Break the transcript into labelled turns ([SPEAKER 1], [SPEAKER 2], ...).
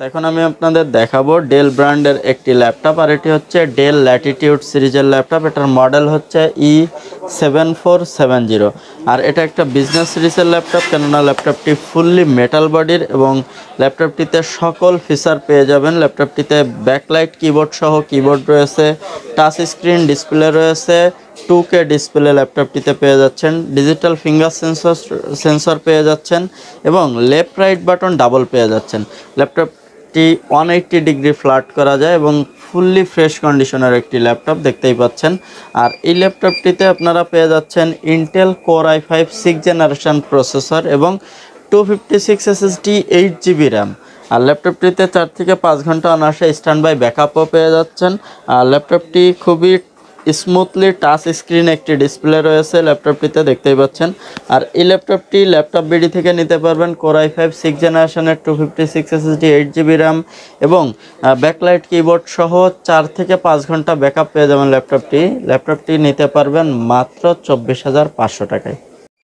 [SPEAKER 1] এখন আমি আপনাদের দেখাবো ডেল ব্র্যান্ডের একটি ল্যাপটপ, আর এটি হচ্ছে ডেল ল্যাটিটিউড সিরিজের ল্যাপটপ। এটার মডেল হচ্ছে i5-6th, আর এটা একটা বিজনেস সিরিজের ল্যাপটপ, কেননা ল্যাপটপটি ফুললি মেটাল বডির এবং ল্যাপটপটিতে সকল ফিচার পেয়ে যাবেন। ল্যাপটপটিতে ব্যাকলাইট কিবোর্ড সহ কিবোর্ড রয়েছে, টাচ স্ক্রিন ডিসপ্লে রয়েছে, 2K ডিসপ্লে ল্যাপটপটিতে পেয়ে যাচ্ছেন, ডিজিটাল ফিঙ্গার সেন্সর পেয়ে যাচ্ছেন এবং লেফট রাইট বাটন ডাবল পেয়ে যাচ্ছেন। ল্যাপটপটি 180 ডিগ্রি ফ্ল্যাট করা যায় এবং ফুললি ফ্রেশ কন্ডিশনের একটি ল্যাপটপ দেখতেই পাচ্ছেন। আর এই ল্যাপটপটিতে আপনারা পেয়ে যাচ্ছেন Intel core i5-6th generation processor এবং 256 SSD 8GB র্যাম। আর ল্যাপটপটিতে 4 থেকে 5 ঘন্টা অনায়াসে স্ট্যান্ড বাই ব্যাকআপও পেয়ে যাচ্ছেন। আর ল্যাপটপটি খুবই স্মুথলি টাচ স্ক্রিন একটি ডিসপ্লে রয়েছে ল্যাপটপটিতে দেখতেই পাচ্ছেন। আর এই ল্যাপটপটি ল্যাপটপবিডি থেকে নিতে পারবেন কোর i5-6th জেনারেশনের 256 SSD 8GB র্যাম এবং ব্যাকলাইট কিবোর্ড সহ 4 থেকে 5 ঘন্টা ব্যাকআপ পেয়ে যাবেন। ল্যাপটপটি নিতে পারবেন মাত্র 24,500 টাকায়।